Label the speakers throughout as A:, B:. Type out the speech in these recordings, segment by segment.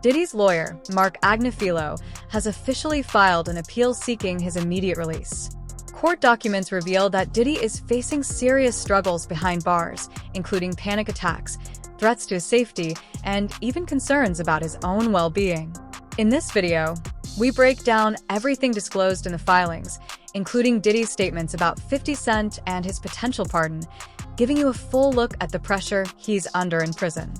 A: Diddy's lawyer, Mark Agnifilo, has officially filed an appeal seeking his immediate release. Court documents reveal that Diddy is facing serious struggles behind bars, including panic attacks, threats to his safety, and even concerns about his own well-being. In this video, we break down everything disclosed in the filings, including Diddy's statements about 50 Cent and his potential pardon, giving you a full look at the pressure he's under in prison.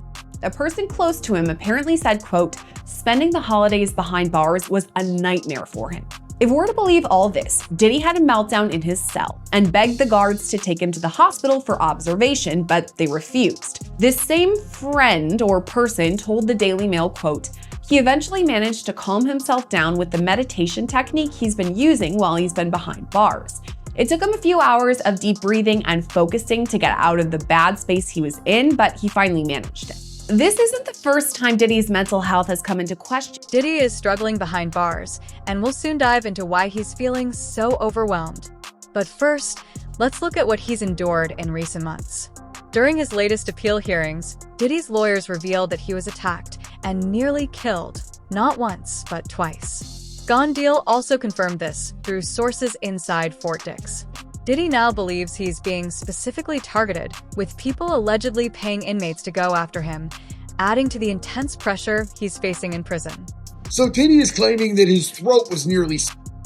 B: A person close to him apparently said, quote, "Spending the holidays behind bars was a nightmare for him." If we're to believe all this, Diddy had a meltdown in his cell and begged the guards to take him to the hospital for observation, but they refused. This same friend or person told the Daily Mail, quote, "He eventually managed to calm himself down with the meditation technique he's been using while he's been behind bars. It took him a few hours of deep breathing and focusing to get out of the bad space he was in, but he finally managed it." This isn't the first time Diddy's mental health has come into question.
A: Diddy is struggling behind bars, and we'll soon dive into why he's feeling so overwhelmed. But first, let's look at what he's endured in recent months. During his latest appeal hearings, Diddy's lawyers revealed that he was attacked and nearly killed, not once, but twice. Gone Deal also confirmed this through sources inside Fort Dix. Diddy now believes he's being specifically targeted, with people allegedly paying inmates to go after him, adding to the intense pressure he's facing in prison.
C: So Diddy is claiming that his throat was nearly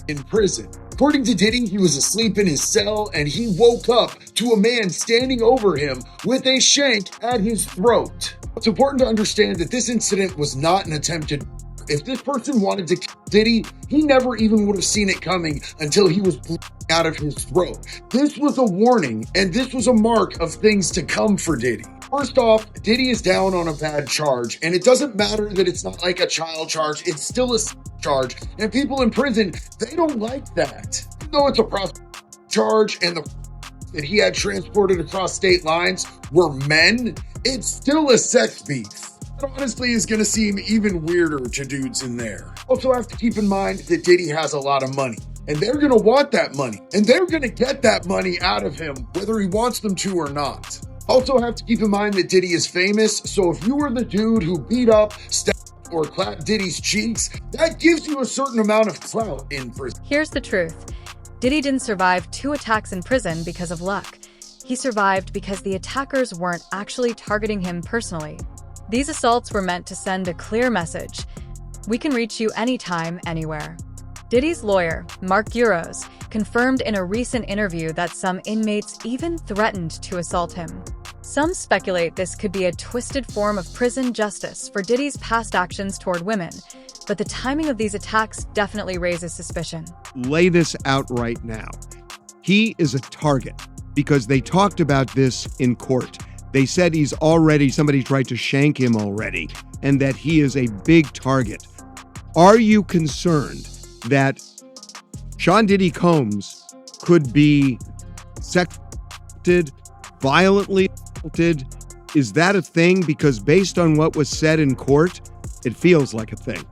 C: in prison. According to Diddy, he was asleep in his cell and he woke up to a man standing over him with a shank at his throat. It's important to understand that this incident was not an attempted. If this person wanted to kill Diddy, he never even would have seen it coming until he was bleeding out of his throat. This was a warning, and this was a mark of things to come for Diddy. First off, Diddy is down on a bad charge, and it doesn't matter that it's not like a child charge, it's still a charge, and people in prison, they don't like that. Even though it's a prostitution charge and the that he had transported across state lines were men, it's still a sex beef. It honestly is going to seem even weirder to dudes in there. Also have to keep in mind that Diddy has a lot of money, and they're going to want that money, and they're going to get that money out of him whether he wants them to or not. Also have to keep in mind that Diddy is famous, so if you were the dude who beat up, stabbed, or clapped Diddy's cheeks, that gives you a certain amount of clout in prison.
A: Here's the truth. Diddy didn't survive 2 attacks in prison because of luck. He survived because the attackers weren't actually targeting him personally. These assaults were meant to send a clear message. We can reach you anytime, anywhere. Diddy's lawyer, Mark Agnifilo, confirmed in a recent interview that some inmates even threatened to assault him. Some speculate this could be a twisted form of prison justice for Diddy's past actions toward women, but the timing of these attacks definitely raises suspicion.
D: Lay this out right now. He is a target because they talked about this in court. They said somebody tried to shank him already, and that he is a big target. Are you concerned that Sean Diddy Combs could be sexted, violently assaulted? Is that a thing? Because based on what was said in court, it feels like a thing.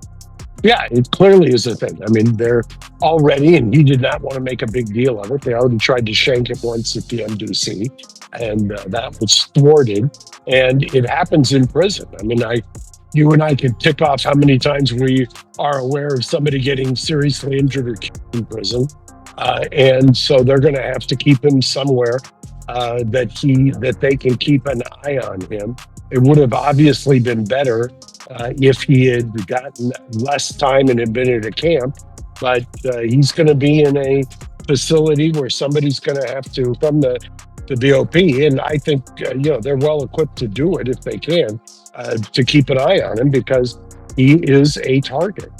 E: Yeah, it clearly is a thing. I mean, they're already, and he did not want to make a big deal of it. They already tried to shank him once at the MDC, and that was thwarted. And it happens in prison. I mean, you and I can tick off how many times we are aware of somebody getting seriously injured or killed in prison. And so they're going to have to keep him somewhere that they can keep an eye on him. It would have obviously been better if he had gotten less time and had been at a camp, but he's going to be in a facility where somebody's going to have to, from the BOP, and I think they're well equipped to do it if they can, to keep an eye on him because he is a target.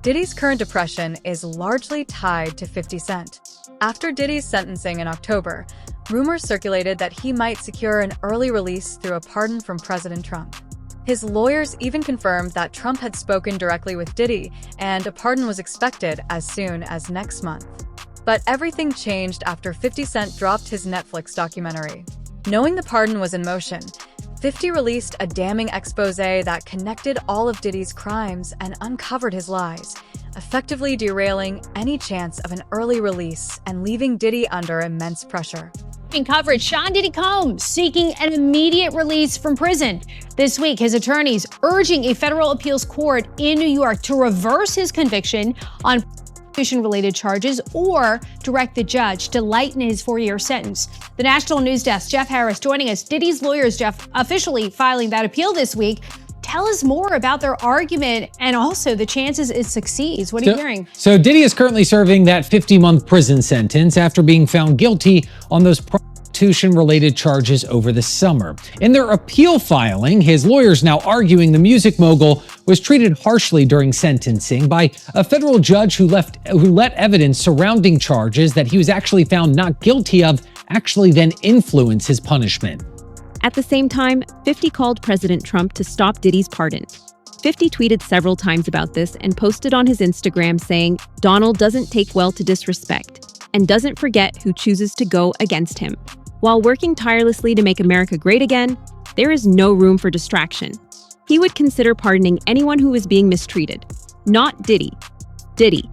A: Diddy's current depression is largely tied to 50 Cent. After Diddy's sentencing in October, rumors circulated that he might secure an early release through a pardon from President Trump. His lawyers even confirmed that Trump had spoken directly with Diddy, and a pardon was expected as soon as next month. But everything changed after 50 Cent dropped his Netflix documentary. Knowing the pardon was in motion, 50 released a damning expose that connected all of Diddy's crimes and uncovered his lies, effectively derailing any chance of an early release and leaving Diddy under immense pressure.
F: In coverage, Sean Diddy Combs seeking an immediate release from prison. This week, his attorneys urging a federal appeals court in New York to reverse his conviction on prostitution-related charges or direct the judge to lighten his 4-year sentence. The National News Desk, Jeff Harris, joining us. Diddy's lawyers, Jeff, officially filing that appeal this week. Tell us more about their argument and also the chances it succeeds. What are you hearing?
G: So Diddy is currently serving that 50-month prison sentence after being found guilty on those prostitution-related charges over the summer. In their appeal filing, his lawyers now arguing the music mogul was treated harshly during sentencing by a federal judge who let evidence surrounding charges that he was actually found not guilty of actually then influence his punishment.
H: At the same time, 50 called President Trump to stop Diddy's pardon. 50 tweeted several times about this and posted on his Instagram saying, "Donald doesn't take well to disrespect and doesn't forget who chooses to go against him. While working tirelessly to make America great again, there is no room for distraction. He would consider pardoning anyone who was being mistreated, not Diddy. Diddy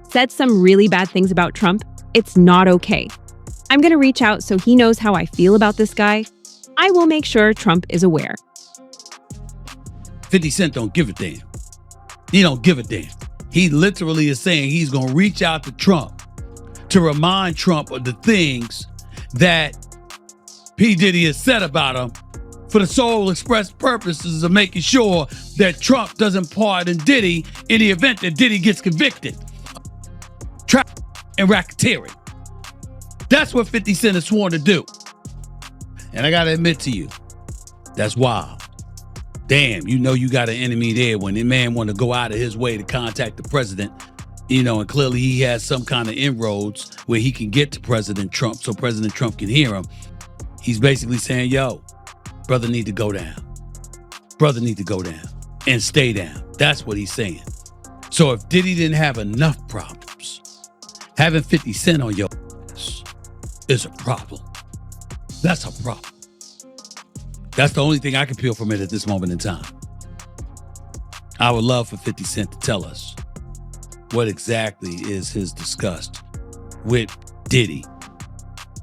H: said some really bad things about Trump. It's not okay. I'm going to reach out so he knows how I feel about this guy. I will make sure Trump is aware."
I: 50 Cent don't give a damn. He don't give a damn. He literally is saying he's going to reach out to Trump to remind Trump of the things that P. Diddy has said about him for the sole express purposes of making sure that Trump doesn't pardon Diddy in the event that Diddy gets convicted. Trap and racketeering. That's what 50 Cent is sworn to do. And I got to admit to you, that's wild. Damn, you know you got an enemy there when the man want to go out of his way to contact the president, and clearly he has some kind of inroads where he can get to President Trump so President Trump can hear him. He's basically saying, yo, brother need to go down. Brother need to go down and stay down. That's what he's saying. So if Diddy didn't have enough problems, having 50 Cent on your ass is a problem. That's a problem. That's the only thing I can peel from it at this moment in time. I would love for 50 Cent to tell us what exactly is his disgust with Diddy.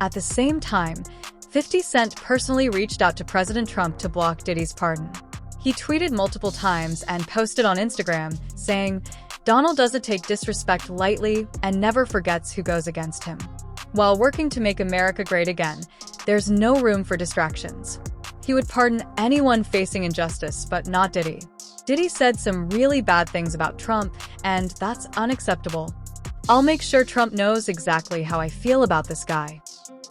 A: At the same time, 50 Cent personally reached out to President Trump to block Diddy's pardon. He tweeted multiple times and posted on Instagram saying, "Donald doesn't take disrespect lightly and never forgets who goes against him. While working to make America great again, there's no room for distractions. He would pardon anyone facing injustice, but not Diddy." Diddy said some really bad things about Trump, and that's unacceptable. "I'll make sure Trump knows exactly how I feel about this guy."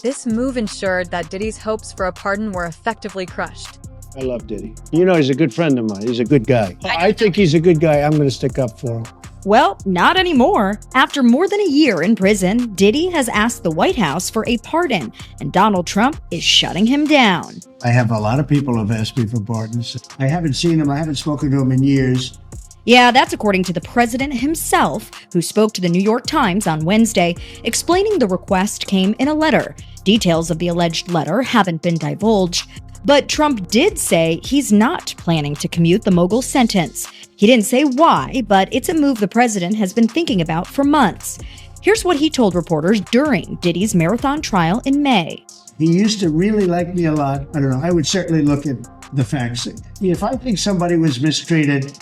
A: This move ensured that Diddy's hopes for a pardon were effectively crushed.
J: I love Diddy. He's a good friend of mine. He's a good guy. I think he's a good guy. I'm going to stick up for him.
K: Well, not anymore. After more than a year in prison, Diddy has asked the White House for a pardon, and Donald Trump is shutting him down.
J: I have a lot of people who have asked me for pardons. I haven't seen him. I haven't spoken to him in years.
K: Yeah, that's according to the president himself, who spoke to the New York Times on Wednesday, explaining the request came in a letter. Details of the alleged letter haven't been divulged, but Trump did say he's not planning to commute the mogul's sentence. He didn't say why, but it's a move the president has been thinking about for months. Here's what he told reporters during Diddy's marathon trial in May.
J: He used to really like me a lot. I don't know. I would certainly look at the facts. If I think somebody was mistreated,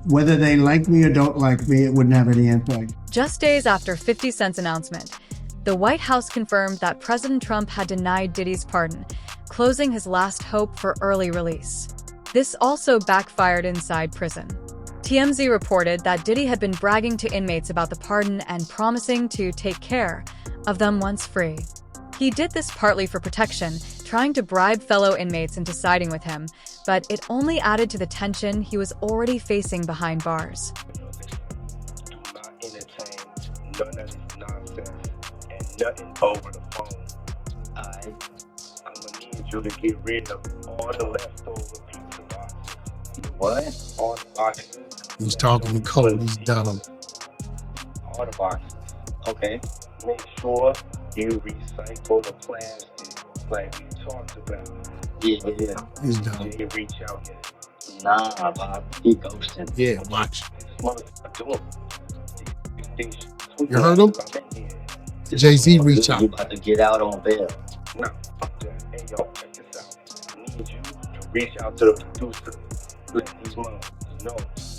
J: whether they like me or don't like me, it wouldn't have any impact.
A: Just days after 50 Cent's announcement, the White House confirmed that President Trump had denied Diddy's pardon, closing his last hope for early release. This also backfired inside prison. TMZ reported that Diddy had been bragging to inmates about the pardon and promising to take care of them once free. He did this partly for protection, trying to bribe fellow inmates into siding with him, but it only added to the tension he was already facing behind bars.
L: Do not entertain none of this nonsense and nothing over the phone. I'm gonna need you to get rid of all the leftover pizza boxes. What? All the boxes.
E: He's talking cold. He's dumb.
L: All the boxes. Okay. Make sure you recycle the plastic like we talked about. Yeah.
E: He's dumb.
L: You reach out here.
M: Nah, Bob. He ghosted.
E: Yeah, watch.
L: You
E: heard him? Jay-Z reach out.
M: You about to get out on bail.
L: Now, hey yo, check this out. I need you to reach out to the producer. Let these motherfuckers know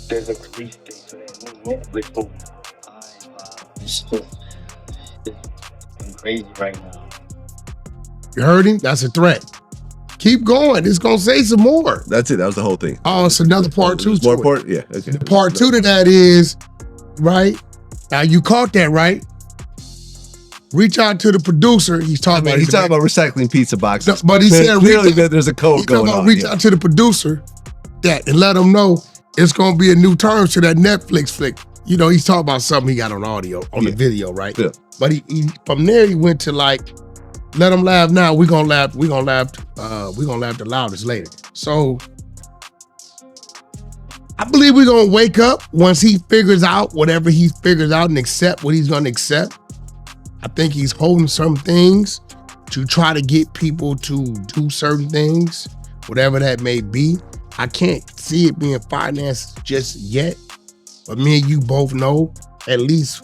L: there's a release date for that new Netflix movie.
M: It's crazy right now.
N: You heard him? That's a threat. Keep going. It's gonna say some more.
O: That's it. That was the whole thing.
N: Oh, it's another part two.
O: More part? Yeah. Okay.
N: The part two to that is, right? Now you caught that, right? Reach out to the producer. He's talking about.
O: He's talking about recycling pizza boxes.
N: But he said
O: clearly that there's a code going on.
N: Reach out to the producer that and let him know it's gonna be a new term to that Netflix flick. You know, he's talking about something he got on audio, on the video, right?
O: Yeah.
N: But he from there he went to like, let them laugh now. We're gonna laugh the loudest later. So I believe we're gonna wake up once he figures out whatever he figures out and accept what he's gonna accept. I think he's holding some things to try to get people to do certain things, whatever that may be. I can't see it being financed just yet, but me and you both know at least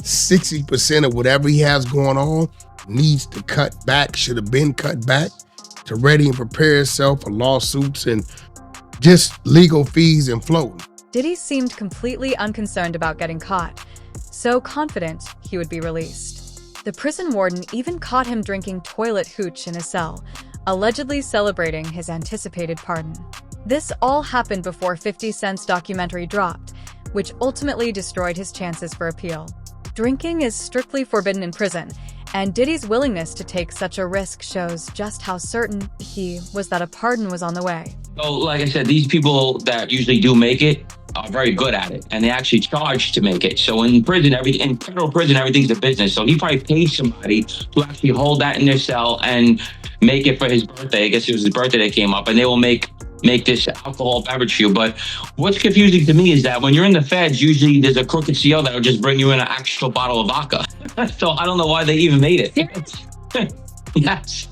N: 60% of whatever he has going on needs to cut back, should have been cut back to ready and prepare himself for lawsuits and just legal fees and floating.
A: Diddy seemed completely unconcerned about getting caught, so confident he would be released. The prison warden even caught him drinking toilet hooch in his cell, allegedly celebrating his anticipated pardon. This all happened before 50 Cent's documentary dropped, which ultimately destroyed his chances for appeal. Drinking is strictly forbidden in prison, and Diddy's willingness to take such a risk shows just how certain he was that a pardon was on the way.
P: So, like I said, these people that usually do make it are very good at it, and they actually charge to make it. So in prison, in federal prison, everything's a business. So he probably paid somebody to actually hold that in their cell and make it for his birthday. I guess it was his birthday that came up, and they will make this alcohol beverage for you. But what's confusing to me is that when you're in the feds, usually there's a crooked CO that will just bring you in an actual bottle of vodka. So I don't know why they even made it. Yes.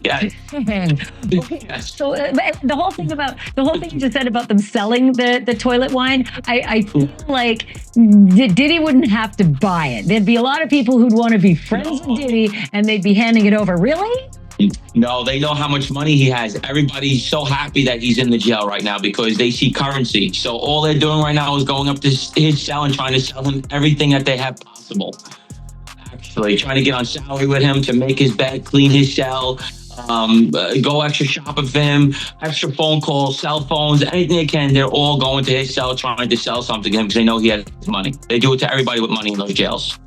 P: Yeah.
Q: Okay. So the whole thing you just said about them selling the toilet wine, I feel like Diddy wouldn't have to buy it. There'd be a lot of people who'd want to be friends with Diddy, and they'd be handing it over. Really?
P: No, they know how much money he has. Everybody's so happy that he's in the jail right now because they see currency. So all they're doing right now is going up to his cell and trying to sell him everything that they have possible. Actually, trying to get on salary with him to make his bed, clean his cell, go extra shopping for him, extra phone calls, cell phones, anything they can. They're all going to his cell trying to sell something to him because they know he has money. They do it to everybody with money in those jails.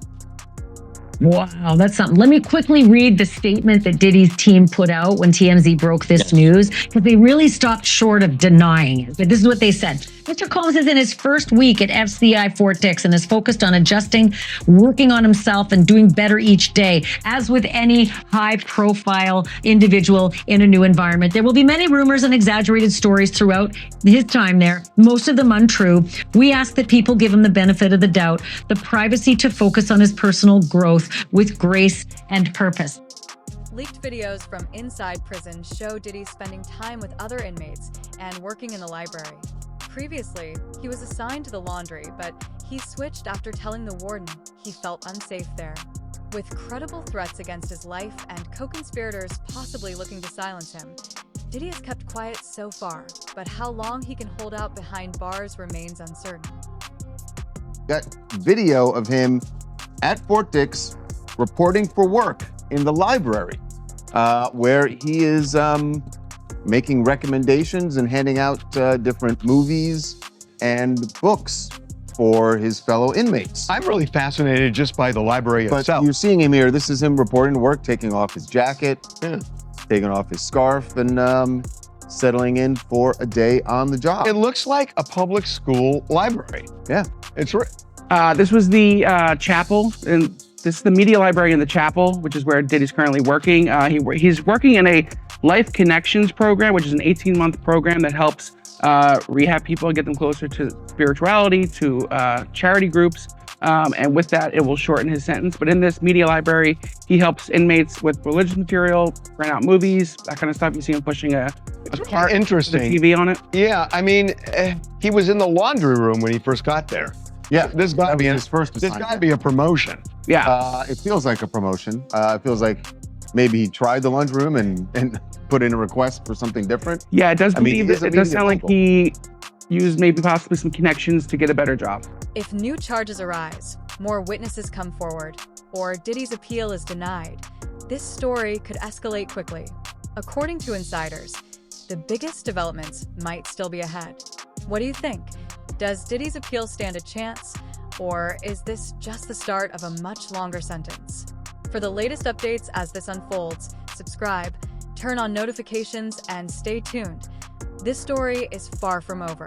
Q: Wow, that's something. Let me quickly read the statement that Diddy's team put out when TMZ broke this news, because they really stopped short of denying it. But this is what they said. Mr. Combs is in his first week at FCI Fort Dix and is focused on adjusting, working on himself, and doing better each day. As with any high-profile individual in a new environment, there will be many rumors and exaggerated stories throughout his time there, most of them untrue. We ask that people give him the benefit of the doubt, the privacy to focus on his personal growth with grace and purpose.
A: Leaked videos from inside prison show Diddy spending time with other inmates and working in the library. Previously, he was assigned to the laundry, but he switched after telling the warden he felt unsafe there. With credible threats against his life and co-conspirators possibly looking to silence him, Diddy has kept quiet so far, but how long he can hold out behind bars remains uncertain.
R: Got video of him at Fort Dix reporting for work in the library, where he is making recommendations and handing out different movies and books for his fellow inmates.
D: I'm really fascinated just by the library
R: But
D: itself.
R: you're seeing him here. This is him reporting to work, taking off his jacket, taking off his scarf, and settling in for a day on the job.
D: It looks like a public school library.
R: Yeah.
D: It's
S: this was the chapel, and this is the media library in the chapel, which is where Diddy's currently working. He's working in a Life Connections program, which is an 18-month program that helps rehab people, get them closer to spirituality, to charity groups. And with that, it will shorten his sentence. But in this media library, he helps inmates with religious material, rent out movies, that kind of stuff. You see him pushing a cart
D: interesting
S: with a TV on it.
D: Yeah, I mean, he was in the laundry room when he first got there.
R: Yeah,
D: this got to be
R: his first
D: This
R: assignment.
D: got to be a promotion.
S: Yeah.
R: It feels like a promotion. It feels like maybe he tried the lunchroom and put in a request for something different.
S: Yeah, it does
R: I mean,
S: it does sound like he used maybe possibly some connections to get a better job.
A: If new charges arise, more witnesses come forward, or Diddy's appeal is denied, this story could escalate quickly. According to insiders, the biggest developments might still be ahead. What do you think? Does Diddy's appeal stand a chance, or is this just the start of a much longer sentence? For the latest updates as this unfolds, subscribe, turn on notifications, and stay tuned. This story is far from over.